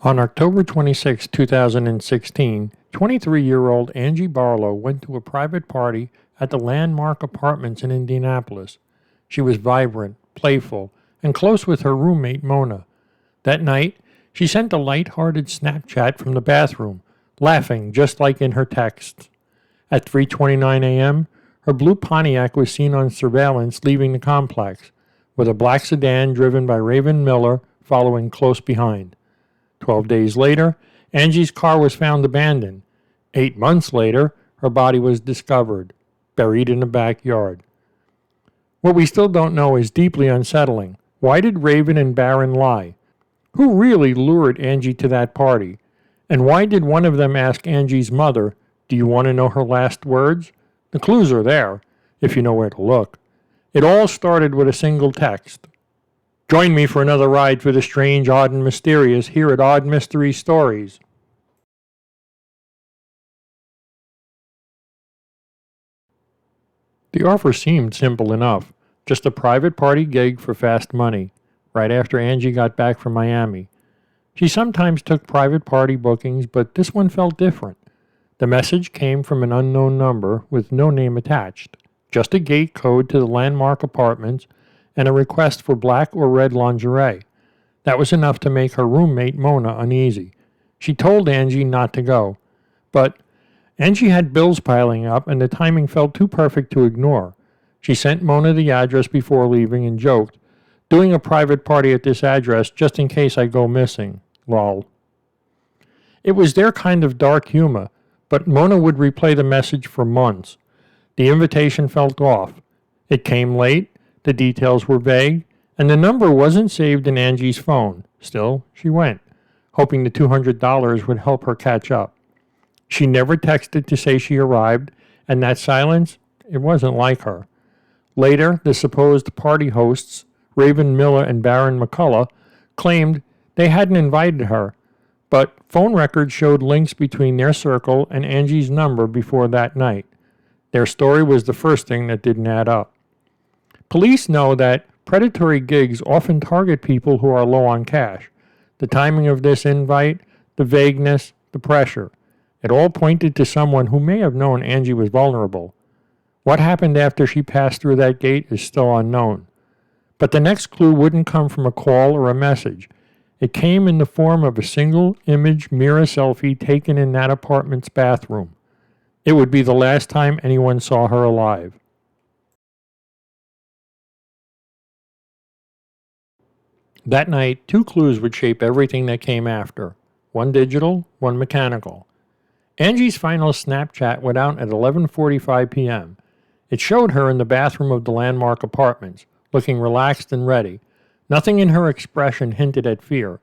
On October 26, 2016, 23-year-old Angie Barlow went to a private party at the Landmark Apartments in Indianapolis. She was vibrant, playful, and close with her roommate Mona. That night, she sent a light-hearted Snapchat from the bathroom, laughing just like in her texts. At 3:29 a.m., her blue Pontiac was seen on surveillance leaving the complex, with a black sedan driven by Raven Miller following close behind. 12 days later, Angie's car was found abandoned. 8 months later, her body was discovered, buried in the backyard. What we still don't know is deeply unsettling. Why did Raven and Barron lie? Who really lured Angie to that party? And why did one of them ask Angie's mother, "Do you want to know her last words?" The clues are there, if you know where to look. It all started with a single text. Join me for another ride through the strange, odd, and mysterious here at Odd Mystery Stories. The offer seemed simple enough, just a private party gig for fast money, right after Angie got back from Miami. She sometimes took private party bookings, but this one felt different. The message came from an unknown number with no name attached, just a gate code to the Landmark Apartments and a request for black or red lingerie. That was enough to make her roommate Mona uneasy. She told Angie not to go, but Angie had bills piling up and the timing felt too perfect to ignore. She sent Mona the address before leaving and joked, "Doing a private party at this address just in case I go missing. Lol." It was their kind of dark humor, but Mona would replay the message for months. The invitation felt off. It came late, the details were vague, and the number wasn't saved in Angie's phone. Still, she went, hoping the $200 would help her catch up. She never texted to say she arrived, and that silence, it wasn't like her. Later, the supposed party hosts, Raven Miller and Barron McCullough, claimed they hadn't invited her, but phone records showed links between their circle and Angie's number before that night. Their story was the first thing that didn't add up. Police know that predatory gigs often target people who are low on cash. The timing of this invite, the vagueness, the pressure, it all pointed to someone who may have known Angie was vulnerable. What happened after she passed through that gate is still unknown. But the next clue wouldn't come from a call or a message. It came in the form of a single image mirror selfie taken in that apartment's bathroom. It would be the last time anyone saw her alive. That night, two clues would shape everything that came after. One digital, one mechanical. Angie's final Snapchat went out at 11:45 p.m. It showed her in the bathroom of the Landmark Apartments, looking relaxed and ready. Nothing in her expression hinted at fear.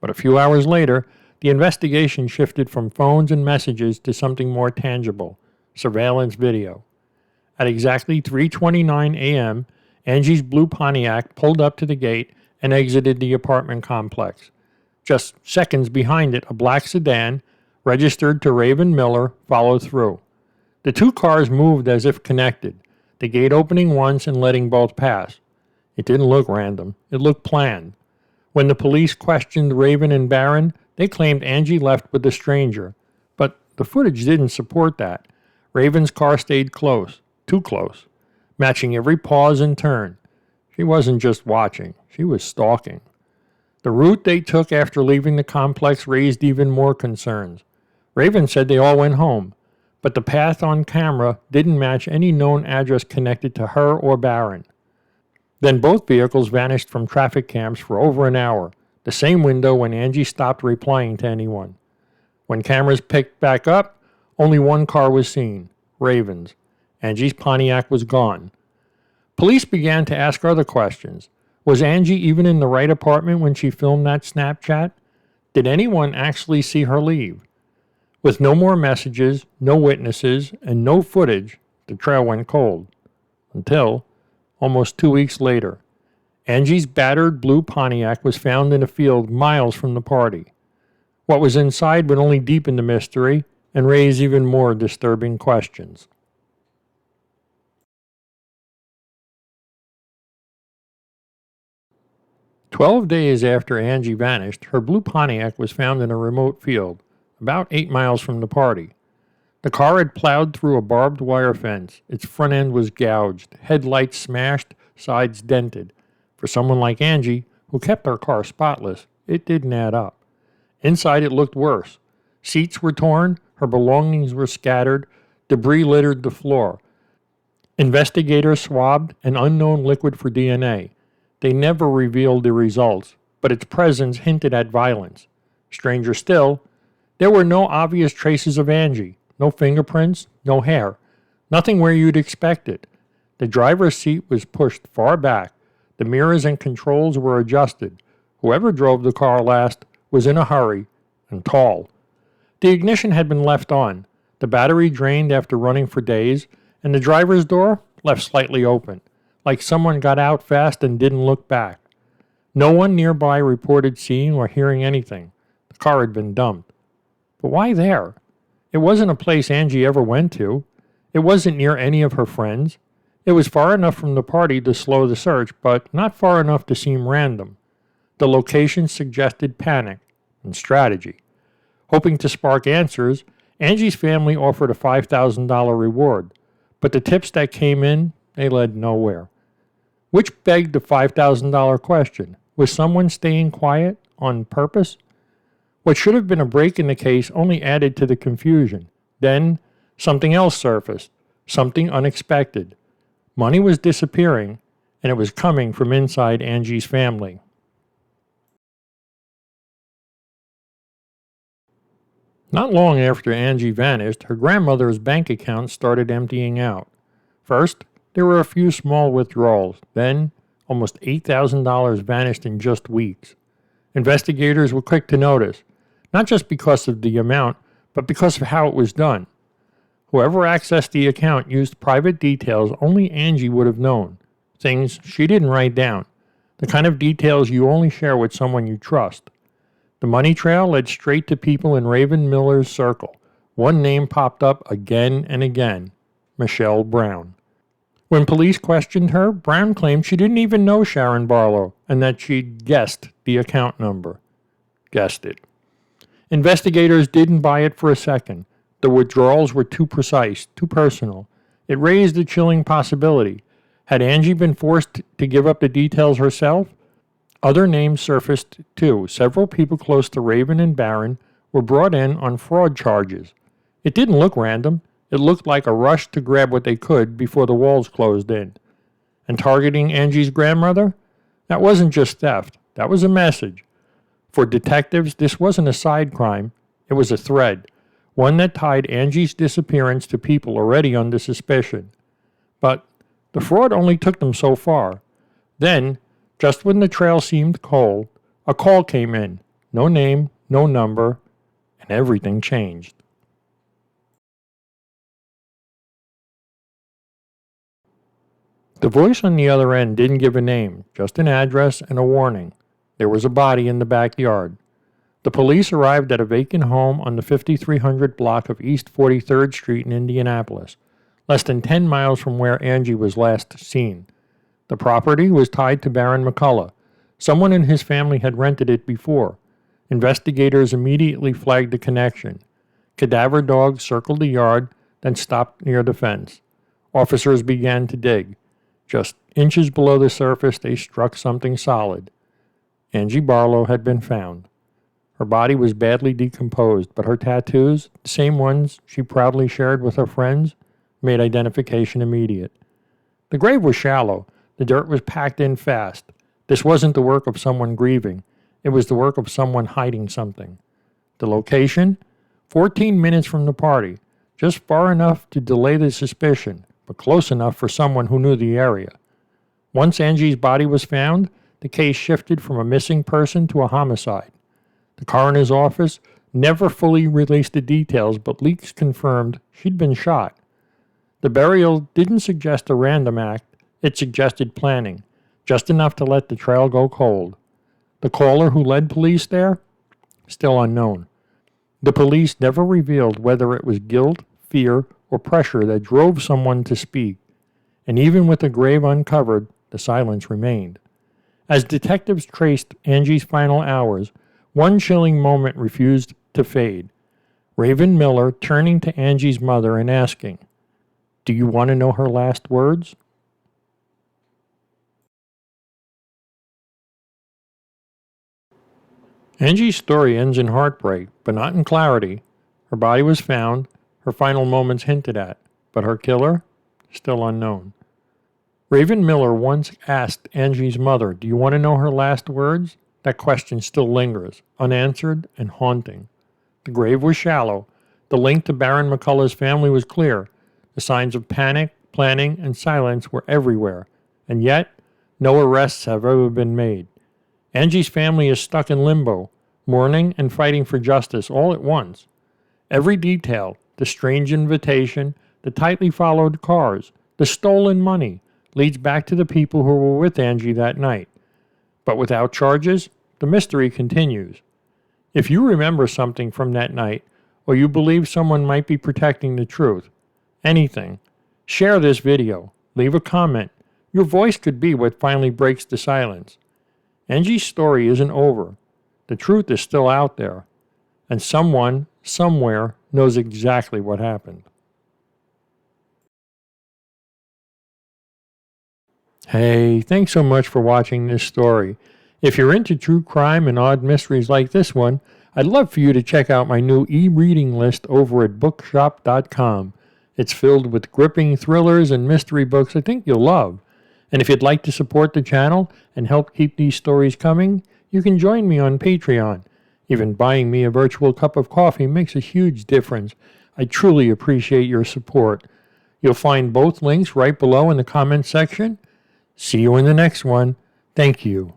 But a few hours later, the investigation shifted from phones and messages to something more tangible, surveillance video. At exactly 3:29 a.m., Angie's blue Pontiac pulled up to the gate and exited the apartment complex. Just seconds behind it, a black sedan, registered to Raven Miller, followed through. The two cars moved as if connected, the gate opening once and letting both pass. It didn't look random. It looked planned. When the police questioned Raven and Barron, they claimed Angie left with the stranger. But the footage didn't support that. Raven's car stayed close, too close, matching every pause and turn. She wasn't just watching, she was stalking. The route they took after leaving the complex raised even more concerns. Raven said they all went home, but the path on camera didn't match any known address connected to her or Barron. Then both vehicles vanished from traffic cams for over an hour, the same window when Angie stopped replying to anyone. When cameras picked back up, only one car was seen, Raven's. Angie's Pontiac was gone. Police began to ask other questions. Was Angie even in the right apartment when she filmed that Snapchat? Did anyone actually see her leave? With no more messages, no witnesses, and no footage, the trail went cold. Until, almost 2 weeks later, Angie's battered blue Pontiac was found in a field miles from the party. What was inside would only deepen the mystery and raise even more disturbing questions. 12 days after Angie vanished, her blue Pontiac was found in a remote field, about 8 miles from the party. The car had plowed through a barbed wire fence. Its front end was gouged, headlights smashed, sides dented. For someone like Angie, who kept her car spotless, it didn't add up. Inside it looked worse. Seats were torn, her belongings were scattered, debris littered the floor. Investigators swabbed an unknown liquid for DNA. They never revealed the results, but its presence hinted at violence. Stranger still, there were no obvious traces of Angie. No fingerprints, no hair. Nothing where you'd expect it. The driver's seat was pushed far back. The mirrors and controls were adjusted. Whoever drove the car last was in a hurry and tall. The ignition had been left on, the battery drained after running for days, and the driver's door left slightly open, like someone got out fast and didn't look back. No one nearby reported seeing or hearing anything. The car had been dumped. But why there? It wasn't a place Angie ever went to. It wasn't near any of her friends. It was far enough from the party to slow the search, but not far enough to seem random. The location suggested panic and strategy. Hoping to spark answers, Angie's family offered a $5,000 reward, but the tips that came in, they led nowhere. Which begged the $5,000 question. Was someone staying quiet on purpose? What should have been a break in the case only added to the confusion. Then, something else surfaced, something unexpected. Money was disappearing, and it was coming from inside Angie's family. Not long after Angie vanished, her grandmother's bank account started emptying out. First, there were a few small withdrawals. Then, almost $8,000 vanished in just weeks. Investigators were quick to notice, not just because of the amount, but because of how it was done. Whoever accessed the account used private details only Angie would have known, things she didn't write down, the kind of details you only share with someone you trust. The money trail led straight to people in Raven Miller's circle. One name popped up again and again, Michelle Brown. When police questioned her, Brown claimed she didn't even know Sharon Barlow and that she'd guessed the account number. Guessed it. Investigators didn't buy it for a second. The withdrawals were too precise, too personal. It raised a chilling possibility. Had Angie been forced to give up the details herself? Other names surfaced too. Several people close to Raven and Barron were brought in on fraud charges. It didn't look random. It looked like a rush to grab what they could before the walls closed in. And targeting Angie's grandmother? That wasn't just theft. That was a message. For detectives, this wasn't a side crime. It was a thread, one that tied Angie's disappearance to people already under suspicion. But the fraud only took them so far. Then, just when the trail seemed cold, a call came in. No name, no number, and everything changed. The voice on the other end didn't give a name, just an address and a warning. There was a body in the backyard. The police arrived at a vacant home on the 5300 block of East 43rd Street in Indianapolis, less than 10 miles from where Angie was last seen. The property was tied to Baron McCullough. Someone in his family had rented it before. Investigators immediately flagged the connection. Cadaver dogs circled the yard, then stopped near the fence. Officers began to dig. Just inches below the surface, they struck something solid. Angie Barlow had been found. Her body was badly decomposed, but her tattoos, the same ones she proudly shared with her friends, made identification immediate. The grave was shallow. The dirt was packed in fast. This wasn't the work of someone grieving. It was the work of someone hiding something. The location? 14 minutes from the party, just far enough to delay the suspicion, but close enough for someone who knew the area. Once Angie's body was found, the case shifted from a missing person to a homicide. The coroner's office never fully released the details, but leaks confirmed she'd been shot. The burial didn't suggest a random act, it suggested planning, just enough to let the trail go cold. The caller who led police there? Still unknown. The police never revealed whether it was guilt, fear, or pressure that drove someone to speak, and even with the grave uncovered, the silence remained. As detectives traced Angie's final hours, one chilling moment refused to fade. Raven Miller turning to Angie's mother and asking, "Do you want to know her last words?" Angie's story ends in heartbreak, but not in clarity. Her body was found, her final moments hinted at, but her killer? Still unknown. Raven Miller once asked Angie's mother, "Do you want to know her last words?" That question still lingers, unanswered and haunting. The grave was shallow. The link to Baron McCullough's family was clear. The signs of panic, planning, and silence were everywhere. And yet, no arrests have ever been made. Angie's family is stuck in limbo, mourning and fighting for justice all at once. Every detail, the strange invitation, the tightly followed cars, the stolen money, leads back to the people who were with Angie that night. But without charges, the mystery continues. If you remember something from that night, or you believe someone might be protecting the truth, anything, share this video, leave a comment. Your voice could be what finally breaks the silence. Angie's story isn't over. The truth is still out there, and someone, somewhere, knows exactly what happened. Hey, thanks so much for watching this story. If you're into true crime and odd mysteries like this one, I'd love for you to check out my new e-reading list over at bookshop.com. It's filled with gripping thrillers and mystery books I think you'll love. And if you'd like to support the channel and help keep these stories coming, you can join me on Patreon. Even buying me a virtual cup of coffee makes a huge difference. I truly appreciate your support. You'll find both links right below in the comments section. See you in the next one. Thank you.